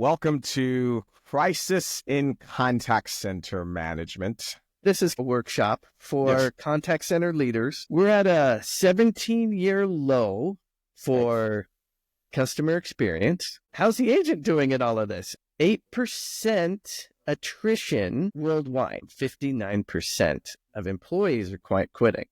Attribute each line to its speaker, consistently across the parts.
Speaker 1: Welcome to Crisis in Contact Center Management.
Speaker 2: This is a workshop for contact center leaders. We're at a 17-year low for customer experience. How's the agent doing at all of this? 8% attrition worldwide. 59% of employees are quitting.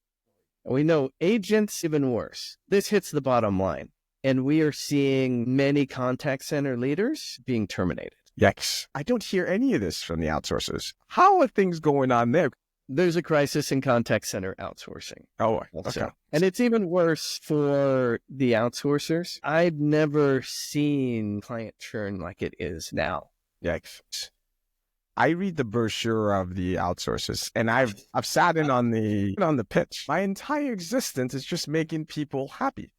Speaker 2: We know agents even worse. This hits the bottom line. And we are seeing many contact center leaders being terminated.
Speaker 1: Yikes. I don't hear any of this from the outsourcers. How are things going on there?
Speaker 2: There's a crisis in contact center outsourcing.
Speaker 1: Oh,
Speaker 2: also.
Speaker 1: okay.
Speaker 2: And it's even worse for the outsourcers. I've never seen client churn like it is now.
Speaker 1: Yikes. I read the brochure of the outsourcers, and I've sat in on the pitch. My entire existence is just making people happy.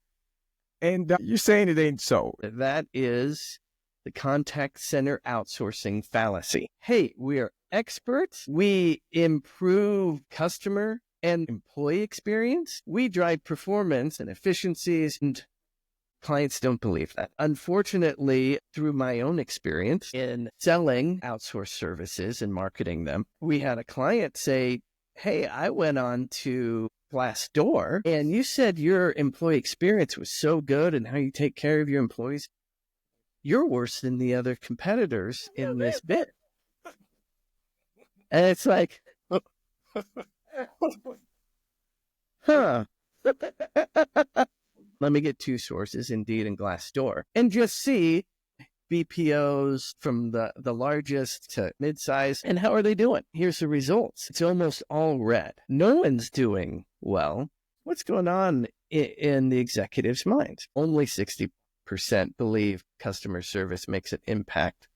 Speaker 1: And you're saying it ain't so.
Speaker 2: That is the contact center outsourcing fallacy. Hey, we are experts. We improve customer and employee experience. We drive performance and efficiencies, and clients don't believe that. Unfortunately, through my own experience in selling outsourced services and marketing them, we had a client say, hey, I went on to Glassdoor, and you said your employee experience was so good and how you take care of your employees. You're worse than the other competitors in this bid. And it's like, huh. Let me get two sources, Indeed and Glassdoor, and just see BPOs from the largest to mid-size, and how are they doing? Here's the results. It's almost all red. No one's doing well. What's going on in the executive's mind? Only 60% believe customer service makes an impact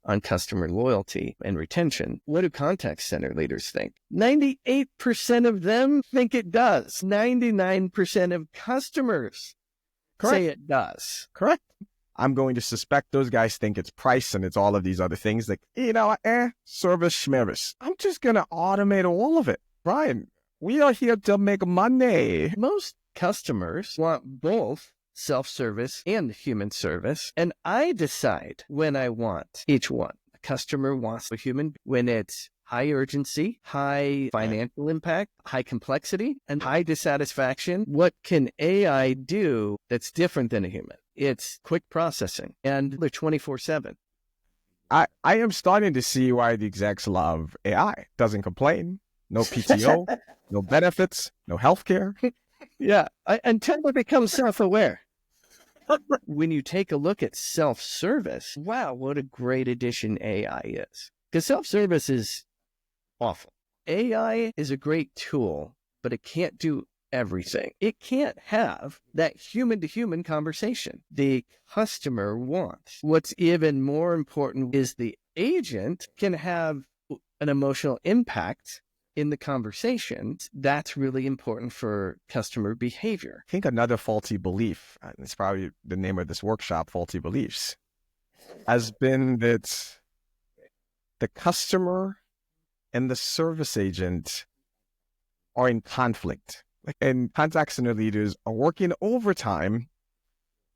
Speaker 2: on customer loyalty and retention. What do contact center leaders think? 98% of them think it does. 99% of customers say it does.
Speaker 1: Correct. I'm going to suspect those guys think it's price and it's all of these other things like, service schmervis. I'm just going to automate all of it. Brian, we are here to make money.
Speaker 2: Most customers want both self-service and human service, and I decide when I want each one. A customer wants a human when it's high urgency, high financial impact, high complexity, and high dissatisfaction. What can AI do that's different than a human? It's quick processing, and they're 24/7.
Speaker 1: I am starting to see why the execs love AI. Doesn't complain, no PTO, no benefits, no healthcare.
Speaker 2: Yeah, until they become self-aware. When you take a look at self-service, wow, what a great addition AI is. Because self-service is awful. AI is a great tool, but it can't do everything. It can't have that human-to-human conversation the customer wants. What's even more important is the agent can have an emotional impact in the conversation. That's really important for customer behavior.
Speaker 1: I think another faulty belief, and it's probably the name of this workshop, Faulty Beliefs, has been that the customer and the service agent are in conflict. And contact center leaders are working overtime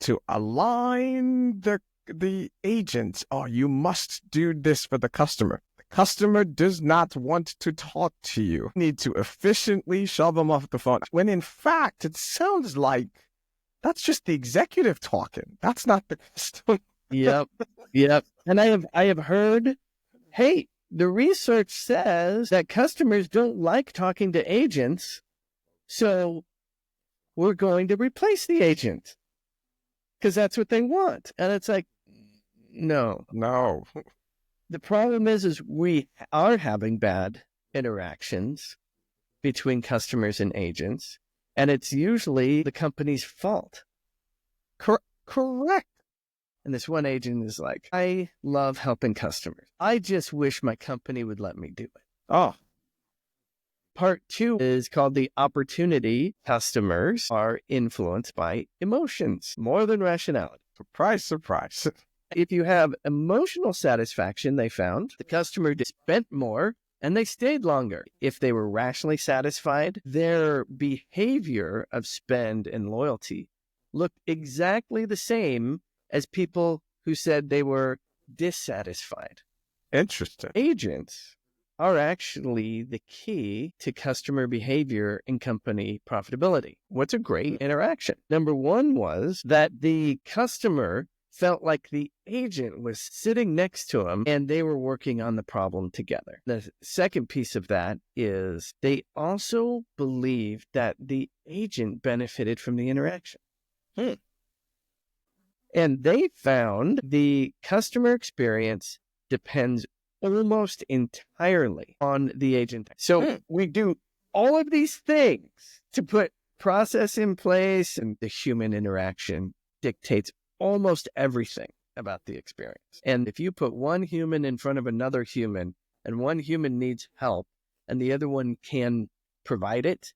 Speaker 1: to align the agent. Oh, you must do this for the customer. The customer does not want to talk to you. You need to efficiently shove them off the phone. When in fact, it sounds like that's just the executive talking. That's not the customer.
Speaker 2: Yep. And I have heard, hey, the research says that customers don't like talking to agents, so we're going to replace the agent because that's what they want. And it's like, no. The problem is we are having bad interactions between customers and agents, and it's usually the company's fault.
Speaker 1: Correct.
Speaker 2: And this one agent is like, I love helping customers. I just wish my company would let me do it.
Speaker 1: Oh.
Speaker 2: Part 2 is called the opportunity. Customers are influenced by emotions more than rationality.
Speaker 1: Surprise.
Speaker 2: If you have emotional satisfaction, they found the customer spent more and they stayed longer. If they were rationally satisfied, their behavior of spend and loyalty looked exactly the same as people who said they were dissatisfied.
Speaker 1: Interesting.
Speaker 2: Agents are actually the key to customer behavior and company profitability. What's a great interaction? Number one was that the customer felt like the agent was sitting next to him and they were working on the problem together. The second piece of that is they also believed that the agent benefited from the interaction. And they found the customer experience depends almost entirely on the agent. So we do all of these things to put process in place, and the human interaction dictates almost everything about the experience. And if you put one human in front of another human and one human needs help and the other one can provide it,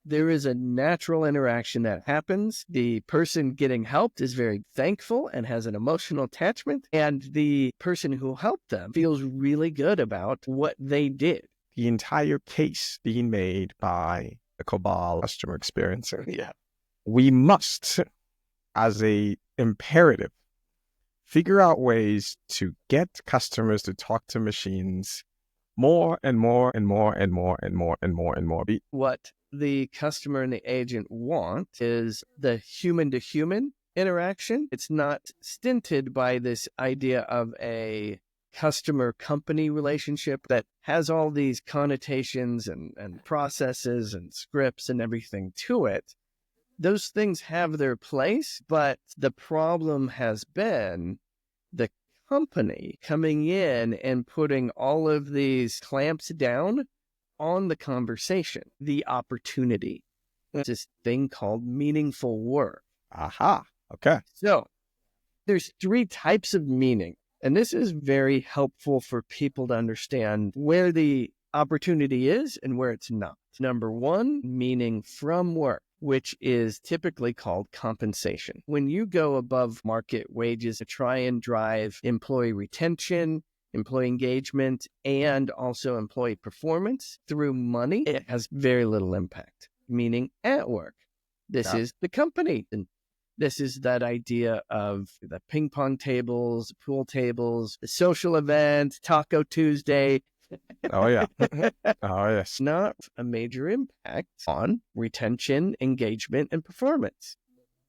Speaker 2: there is a natural interaction that happens. The person getting helped is very thankful and has an emotional attachment, and the person who helped them feels really good about what they did.
Speaker 1: The entire case being made by the Cobalt customer experience.
Speaker 2: Yeah.
Speaker 1: We must, as a imperative, figure out ways to get customers to talk to machines more and more and more and more and more and more and more.
Speaker 2: What the customer and the agent want is the human-to-human interaction. It's not stinted by this idea of a customer-company relationship that has all these connotations and processes and scripts and everything to it. Those things have their place, but the problem has been the company coming in and putting all of these clamps down on the conversation, the opportunity. It's this thing called meaningful work.
Speaker 1: Aha. Okay.
Speaker 2: So there's 3 types of meaning, and this is very helpful for people to understand where the opportunity is and where it's not. Number 1, meaning from work, which is typically called compensation. When you go above market wages to try and drive employee retention, employee engagement, and also employee performance through money, it has very little impact, meaning at work. This is the company. And this is that idea of the ping pong tables, pool tables, the social event, Taco Tuesday.
Speaker 1: Oh, yeah. Oh, yes.
Speaker 2: Not a major impact on retention, engagement, and performance.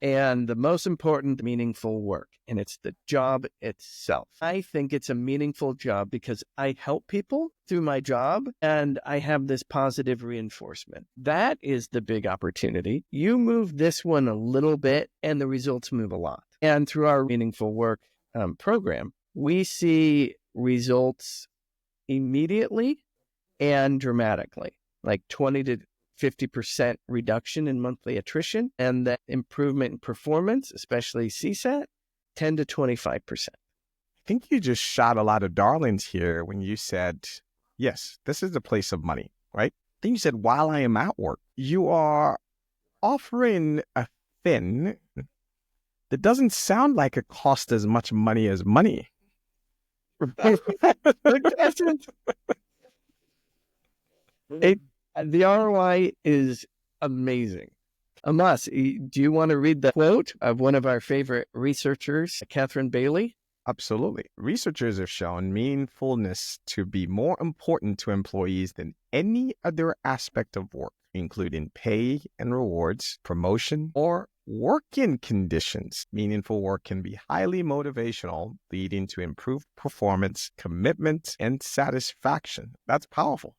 Speaker 2: And the most important, meaningful work. And it's the job itself. I think it's a meaningful job because I help people through my job and I have this positive reinforcement. That is the big opportunity. You move this one a little bit and the results move a lot. And through our meaningful work program, we see results immediately and dramatically, like 20 to 50% reduction in monthly attrition, and the improvement in performance, especially CSAT, 10 to 25%.
Speaker 1: I think you just shot a lot of darlings here when you said, yes, this is a place of money, right? Then you said, while I am at work, you are offering a thing that doesn't sound like it costs as much money as money.
Speaker 2: The ROI is amazing. Amas, do you want to read the quote of one of our favorite researchers, Catherine Bailey?
Speaker 1: Absolutely. Researchers have shown meaningfulness to be more important to employees than any other aspect of work, including pay and rewards, promotion, or working conditions. Meaningful work can be highly motivational, leading to improved performance, commitment, and satisfaction. That's powerful.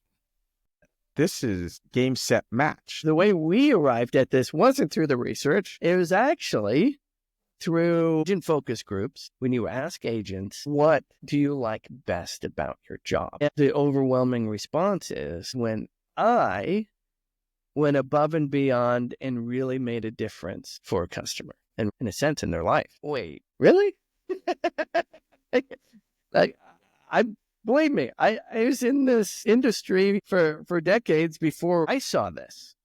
Speaker 1: This is game, set, match.
Speaker 2: The way we arrived at this wasn't through the research. It was actually through agent focus groups. When you ask agents, what do you like best about your job? And the overwhelming response is when I went above and beyond and really made a difference for a customer and in a sense in their life. Wait, really? Believe me, I was in this industry for decades before I saw this.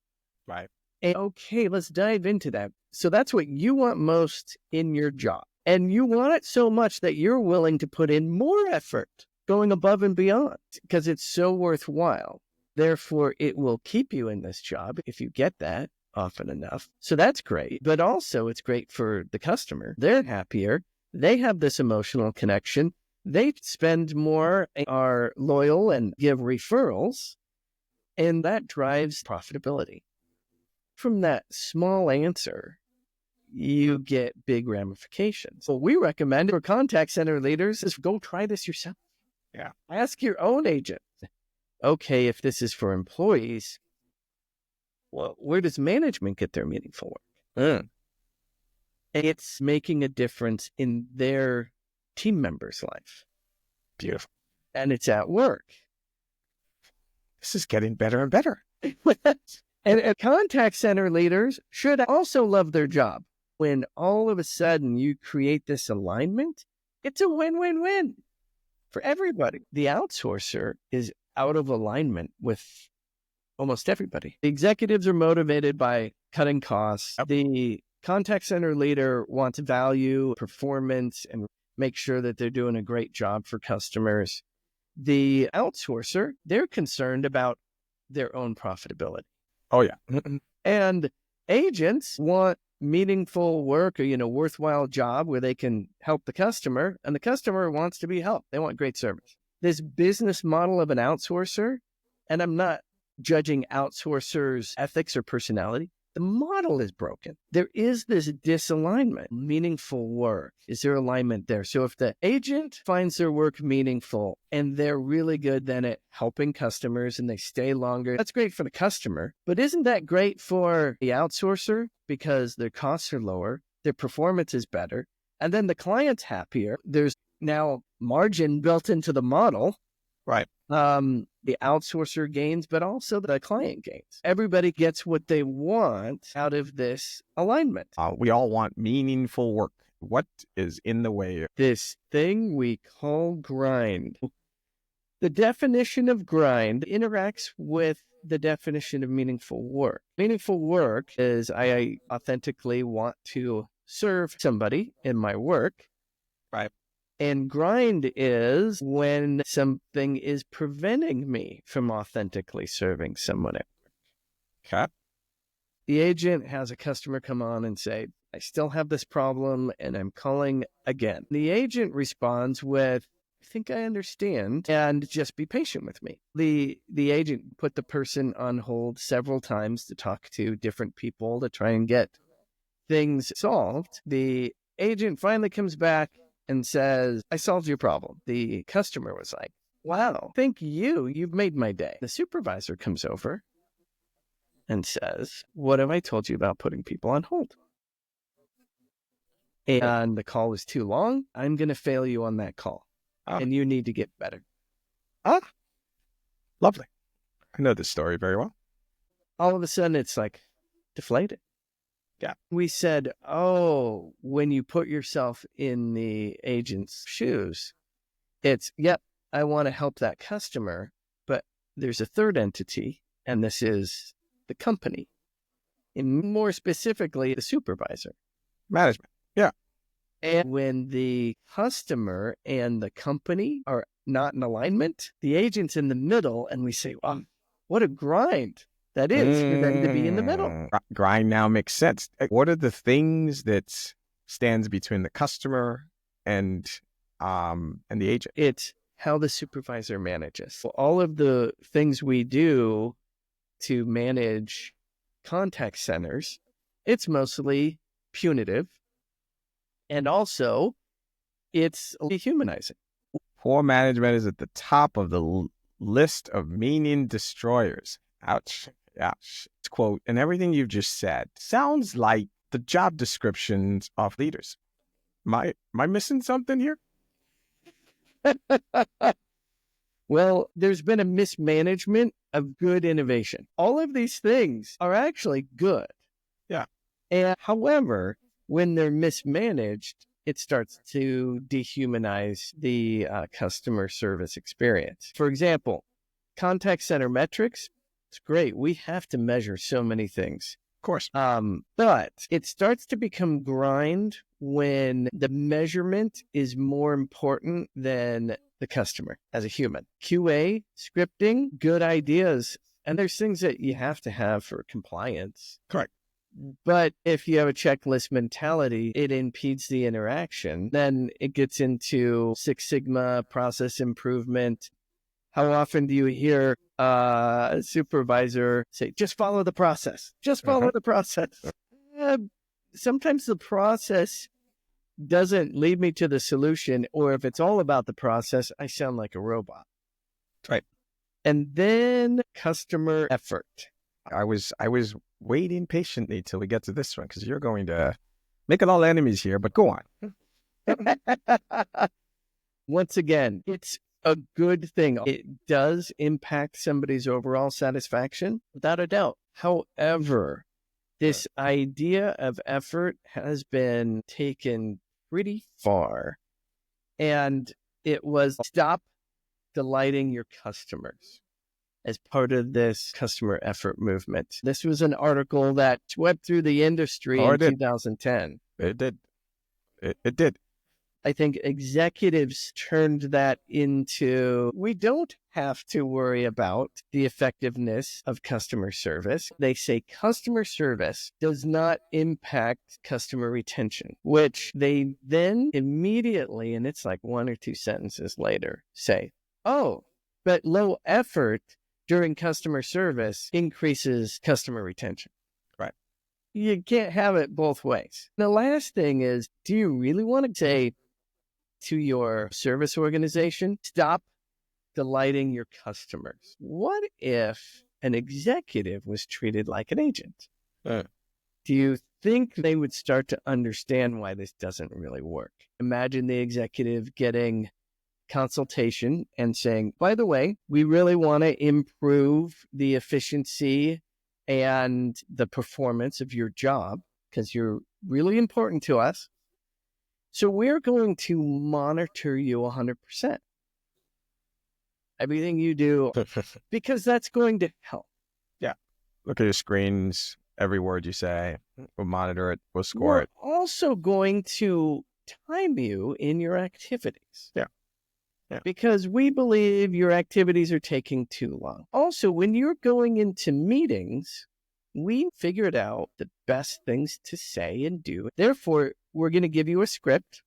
Speaker 1: Right.
Speaker 2: And okay, let's dive into that. So that's what you want most in your job. And you want it so much that you're willing to put in more effort going above and beyond because it's so worthwhile. Therefore, it will keep you in this job if you get that often enough. So that's great. But also it's great for the customer. They're happier. They have this emotional connection. They spend more, are loyal, and give referrals, and that drives profitability. From that small answer, you get big ramifications. What we recommend for contact center leaders is go try this yourself.
Speaker 1: Yeah.
Speaker 2: Ask your own agent. Okay, if this is for employees, well, where does management get their meaningful work? It's making a difference in their team member's life.
Speaker 1: Beautiful.
Speaker 2: And it's at work.
Speaker 1: This is getting better and better.
Speaker 2: And contact center leaders should also love their job. When all of a sudden you create this alignment, it's a win-win-win for everybody. The outsourcer is out of alignment with almost everybody. The executives are motivated by cutting costs.
Speaker 1: Yep.
Speaker 2: The contact center leader wants value, performance, and make sure that they're doing a great job for customers. The outsourcer, they're concerned about their own profitability.
Speaker 1: Oh, yeah.
Speaker 2: And agents want meaningful work or, worthwhile job where they can help the customer, and the customer wants to be helped. They want great service. This business model of an outsourcer, and I'm not judging outsourcers' ethics or personality, the model is broken. There is this disalignment. Meaningful work. Is there alignment there? So if the agent finds their work meaningful and they're really good then at helping customers and they stay longer, that's great for the customer. But isn't that great for the outsourcer because their costs are lower, their performance is better, and then the client's happier? There's now margin built into the model.
Speaker 1: Right.
Speaker 2: The outsourcer gains, but also the client gains. Everybody gets what they want out of this alignment.
Speaker 1: We all want meaningful work. What is in the way?
Speaker 2: This thing we call grind. The definition of grind interacts with the definition of meaningful work. Meaningful work is I authentically want to serve somebody in my work.
Speaker 1: Right.
Speaker 2: And grind is when something is preventing me from authentically serving someone else.
Speaker 1: Okay.
Speaker 2: The agent has a customer come on and say, I still have this problem and I'm calling again. The agent responds with, I think I understand, and just be patient with me. The agent put the person on hold several times to talk to different people to try and get things solved. The agent finally comes back and says, I solved your problem. The customer was like, wow, thank you. You've made my day. The supervisor comes over and says, what have I told you about putting people on hold? And the call was too long. I'm going to fail you on that call. And you need to get better.
Speaker 1: Lovely. I know this story very well.
Speaker 2: All of a sudden, it's like deflated.
Speaker 1: Yeah.
Speaker 2: We said, when you put yourself in the agent's shoes, it's, yep, I want to help that customer, but there's a third entity, and this is the company. And more specifically, the supervisor.
Speaker 1: Management. Yeah.
Speaker 2: And when the customer and the company are not in alignment, the agent's in the middle, and we say, wow, what a grind that is for them to be in the middle.
Speaker 1: Grind now makes sense. What are the things that stands between the customer and the agent?
Speaker 2: It's how the supervisor manages. So all of the things we do to manage contact centers, it's mostly punitive. And also, it's dehumanizing.
Speaker 1: Poor management is at the top of the list of meaning destroyers. Ouch. Ouch. Quote, and everything you've just said sounds like the job descriptions of leaders. Am I missing something here?
Speaker 2: Well, there's been a mismanagement of good innovation. All of these things are actually good.
Speaker 1: Yeah.
Speaker 2: And however, when they're mismanaged, it starts to dehumanize the customer service experience. For example, contact center metrics, it's great. We have to measure so many things.
Speaker 1: Of course.
Speaker 2: But it starts to become grind when the measurement is more important than the customer as a human. QA, scripting, good ideas. And there's things that you have to have for compliance.
Speaker 1: Correct.
Speaker 2: But if you have a checklist mentality, it impedes the interaction. Then it gets into Six Sigma, process improvement. How often do you hear a supervisor say, just follow the process, just follow the process? Sometimes the process doesn't lead me to the solution, or if it's all about the process, I sound like a robot.
Speaker 1: Right.
Speaker 2: And then customer effort.
Speaker 1: I was waiting patiently till we get to this one because you're going to make it all enemies here, but go on.
Speaker 2: Once again, it's a good thing. It does impact somebody's overall satisfaction, without a doubt. However, this idea of effort has been taken pretty far, and it was stop delighting your customers as part of this customer effort movement. This was an article that swept through the industry in 2010.
Speaker 1: It did. It did.
Speaker 2: I think executives turned that into, we don't have to worry about the effectiveness of customer service. They say customer service does not impact customer retention, which they then immediately, and it's like one or two sentences later, say, oh, but low effort during customer service increases customer retention.
Speaker 1: Right.
Speaker 2: You can't have it both ways. The last thing is, do you really want to say to your service organization, stop delighting your customers? What if an executive was treated like an agent? Do you think they would start to understand why this doesn't really work? Imagine the executive getting consultation and saying, by the way, we really want to improve the efficiency and the performance of your job because you're really important to us. So we're going to monitor you 100%. Everything you do, because that's going to help.
Speaker 1: Yeah. Look at your screens, every word you say. We'll monitor it. We'll score it.
Speaker 2: We're also going to time you in your activities.
Speaker 1: Yeah.
Speaker 2: Because we believe your activities are taking too long. Also, when you're going into meetings, we figured out the best things to say and do. Therefore, we're going to give you a script,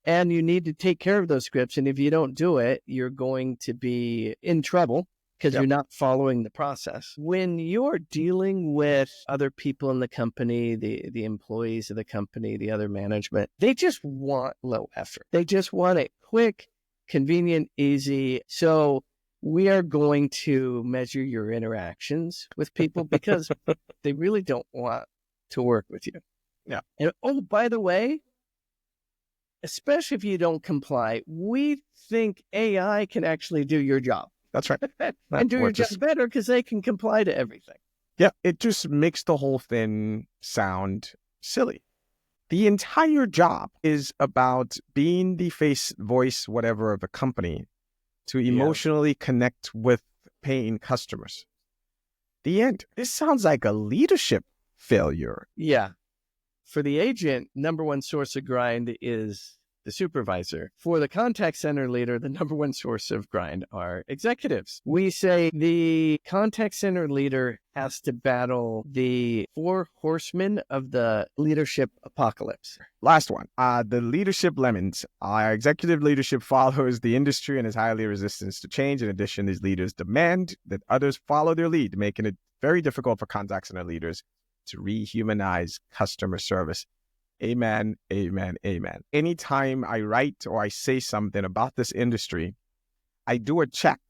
Speaker 2: and you need to take care of those scripts. And if you don't do it, you're going to be in trouble because you're not following the process. When you're dealing with other people in the company, the employees of the company, the other management, they just want low effort. They just want it quick, convenient, easy. So we are going to measure your interactions with people because they really don't want to work with you.
Speaker 1: Yeah.
Speaker 2: And oh, by the way, especially if you don't comply, we think AI can actually do your job.
Speaker 1: That's right.
Speaker 2: And do your job better because they can comply to everything.
Speaker 1: Yeah. It just makes the whole thing sound silly. The entire job is about being the face, voice, whatever of a company to emotionally connect with paying customers. The end. This sounds like a leadership failure.
Speaker 2: Yeah. For the agent, number one source of grind is the supervisor. For the contact center leader, the number one source of grind are executives. We say the contact center leader has to battle the 4 horsemen of the leadership apocalypse.
Speaker 1: Last one, the leadership lemons. Our executive leadership follows the industry and is highly resistant to change. In addition, these leaders demand that others follow their lead, making it very difficult for contact center leaders to rehumanize customer service. Amen, amen, amen. Anytime I write or I say something about this industry, I do a check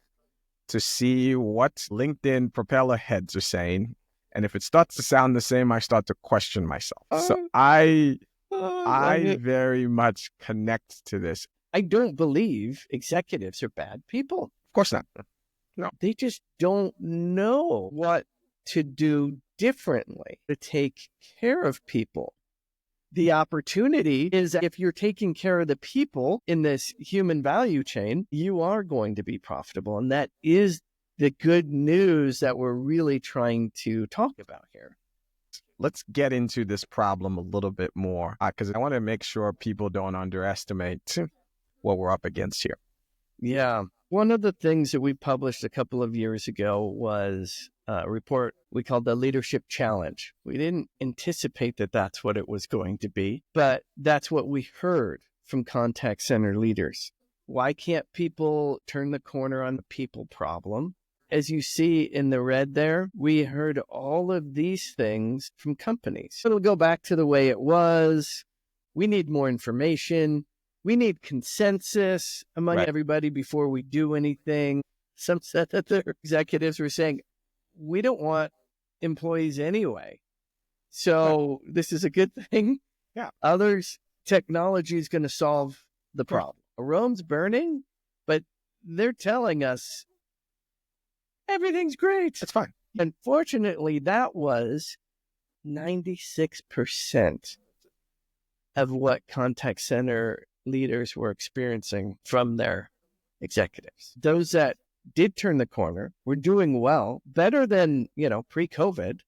Speaker 1: to see what LinkedIn propeller heads are saying. And if it starts to sound the same, I start to question myself. So I very much connect to this.
Speaker 2: I don't believe executives are bad people.
Speaker 1: Of course not. No.
Speaker 2: They just don't know what to do differently to take care of people. The opportunity is that if you're taking care of the people in this human value chain, you are going to be profitable. And that is the good news that we're really trying to talk about here.
Speaker 1: Let's get into this problem a little bit more because I want to make sure people don't underestimate what we're up against here.
Speaker 2: Yeah. One of the things that we published a couple of years ago was a report we called the Leadership Challenge. We didn't anticipate that that's what it was going to be, but that's what we heard from contact center leaders. Why can't people turn the corner on the people problem? As you see in the red there, we heard all of these things from companies. It'll go back to the way it was. We need more information. We need consensus among everybody before we do anything. Some said that their executives were saying, we don't want employees anyway. So this is a good thing.
Speaker 1: Yeah.
Speaker 2: Others, technology is going to solve the problem. Rome's burning, but they're telling us everything's great.
Speaker 1: It's fine.
Speaker 2: Unfortunately, that was 96% of what contact center leaders were experiencing from their executives. Those that did turn the corner were doing well, better than, pre-COVID.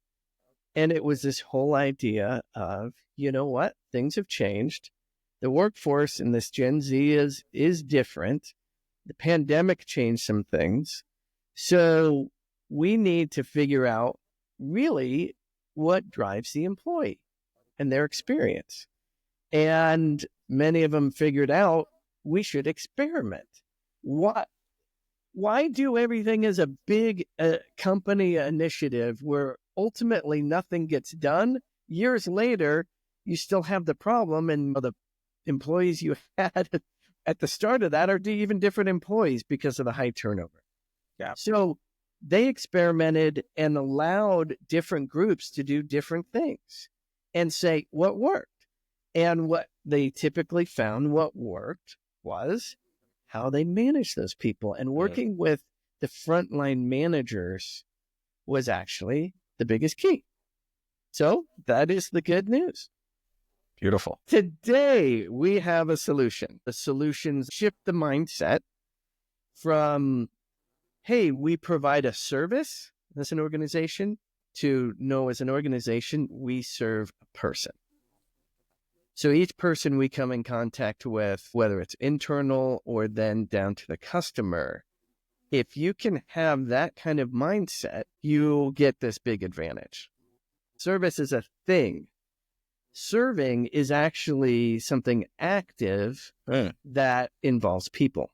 Speaker 2: And it was this whole idea of, you know what, things have changed. The workforce in this Gen Z is different. The pandemic changed some things. So we need to figure out really what drives the employee and their experience. And many of them figured out we should experiment. Why do everything as a big company initiative where ultimately nothing gets done? Years later, you still have the problem, and the employees you had at the start of that are even different employees because of the high turnover.
Speaker 1: Yeah.
Speaker 2: So they experimented and allowed different groups to do different things and say what worked. And what they typically found what worked was how they managed those people. And working with the frontline managers was actually the biggest key. So that is the good news.
Speaker 1: Beautiful.
Speaker 2: Today, we have a solution. The solutions shift the mindset from, hey, we provide a service as an organization, to no, as an organization, we serve a person. So each person we come in contact with, whether it's internal or then down to the customer, if you can have that kind of mindset, you'll get this big advantage. Service is a thing. Serving is actually something active that involves people.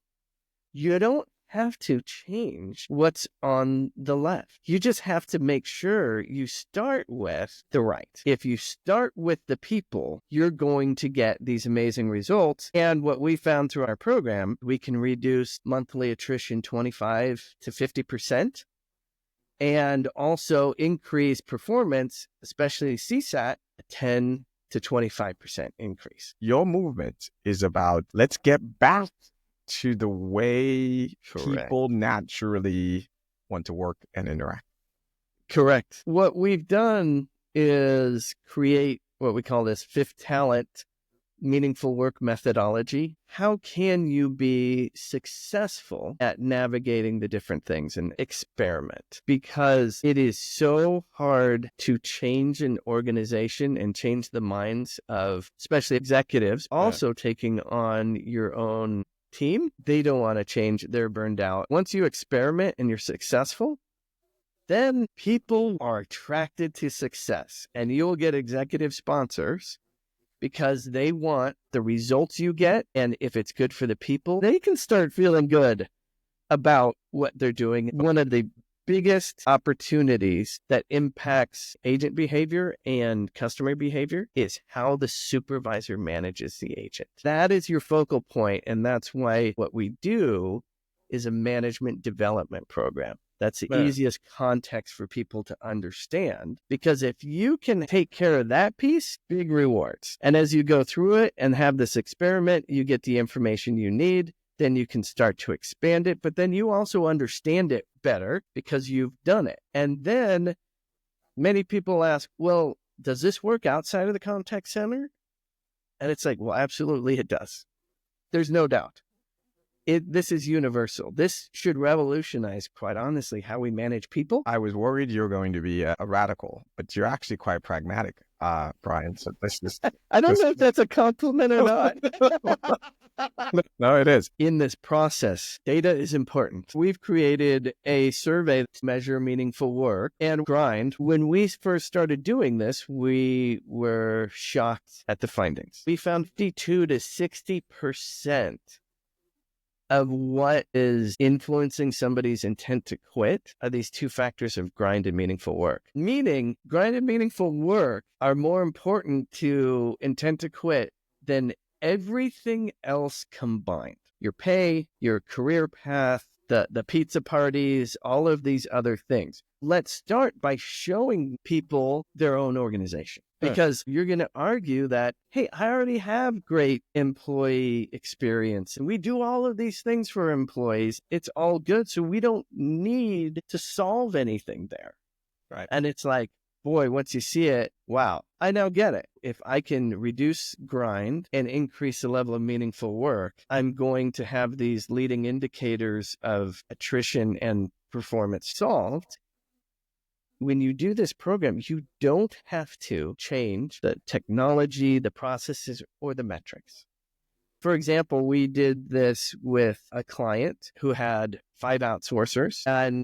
Speaker 2: You don't have to change what's on the left. You just have to make sure you start with the right. If you start with the people, you're going to get these amazing results. And what we found through our program, we can reduce monthly attrition 25 to 50%, and also increase performance, especially CSAT, a 10 to 25% increase.
Speaker 1: Your movement is about, let's get back to the way people naturally want to work and interact.
Speaker 2: Correct. What we've done is create what we call this fifth talent meaningful work methodology. How can you be successful at navigating the different things and experiment? Because it is so hard to change an organization and change the minds of especially executives, also taking on your own team. They don't want to change. They're burned out. Once you experiment and you're successful, then people are attracted to success, and you'll get executive sponsors because they want the results you get. And if it's good for the people, they can start feeling good about what they're doing. One of the biggest opportunities that impacts agent behavior and customer behavior is how the supervisor manages the agent. That is your focal point. And that's why what we do is a management development program. That's the easiest context for people to understand, because if you can take care of that piece, big rewards. And as you go through it and have this experiment, you get the information you need. Then you can start to expand it, but then you also understand it better because you've done it. And then many people ask, well, does this work outside of the contact center? And it's like, well, absolutely it does. There's no doubt. This is universal. This should revolutionize, quite honestly, how we manage people.
Speaker 1: I was worried you were going to be a radical, but you're actually quite pragmatic, Brian. So let's just...
Speaker 2: I don't know if that's a compliment or not.
Speaker 1: No, it is.
Speaker 2: In this process, data is important. We've created a survey to measure meaningful work and grind. When we first started doing this, we were shocked at the findings. We found 52 to 60% of what is influencing somebody's intent to quit are these two factors of grind and meaningful work. Meaning, grind and meaningful work are more important to intent to quit than everything else combined. Your pay, your career path, the pizza parties, all of these other things. Let's start by showing people their own organization. Because you're going to argue that, hey, I already have great employee experience and we do all of these things for employees. It's all good. So we don't need to solve anything there.
Speaker 1: Right.
Speaker 2: And it's like, boy, once you see it, wow, I now get it. If I can reduce grind and increase the level of meaningful work, I'm going to have these leading indicators of attrition and performance solved. When you do this program, you don't have to change the technology, the processes, or the metrics. For example, we did this with a client who had 5 outsourcers, and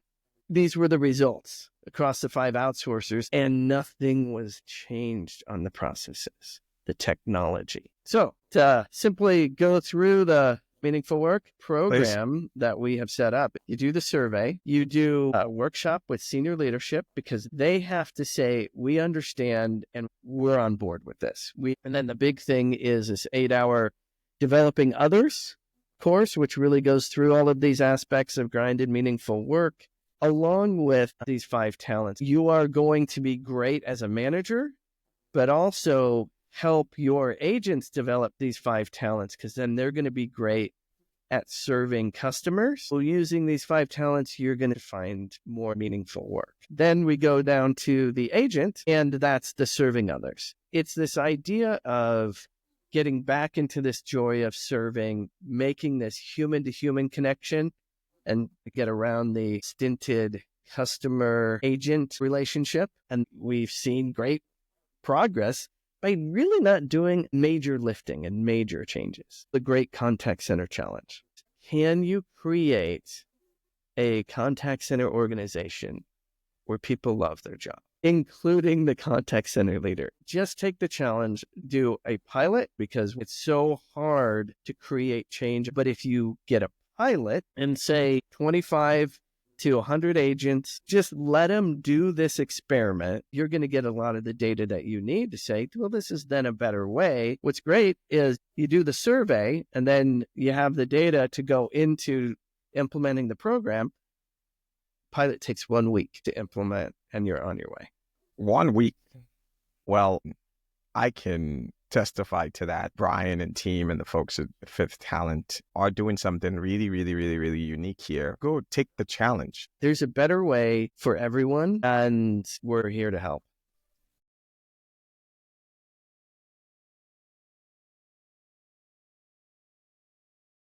Speaker 2: these were the results across the 5 outsourcers, and nothing was changed on the processes, the technology. So to simply go through the meaningful work program that we have set up, you do the survey, you do a workshop with senior leadership because they have to say, we understand and we're on board with this. And then the big thing is this 8-hour developing others course, which really goes through all of these aspects of grind and meaningful work, along with these 5 talents. You are going to be great as a manager, but also help your agents develop these 5 talents because then they're going to be great at serving customers. So using these 5 talents, you're going to find more meaningful work. Then we go down to the agent, and that's the serving others. It's this idea of getting back into this joy of serving, making this human-to-human connection, and get around the stinted customer-agent relationship. And we've seen great progress by really not doing major lifting and major changes. The great contact center challenge. Can you create a contact center organization where people love their job, including the contact center leader? Just take the challenge, do a pilot, because it's so hard to create change. But if you get a pilot and say 25 to 100 agents, just let them do this experiment. You're going to get a lot of the data that you need to say, well, this is then a better way. What's great is you do the survey and then you have the data to go into implementing the program. Pilot takes 1 week to implement and you're on your way.
Speaker 1: 1 week. Well, I can testify to that. Brian and team and the folks at Fifth Talent are doing something really, really, really, really unique here. Go take the challenge.
Speaker 2: There's a better way for everyone, and we're here to help.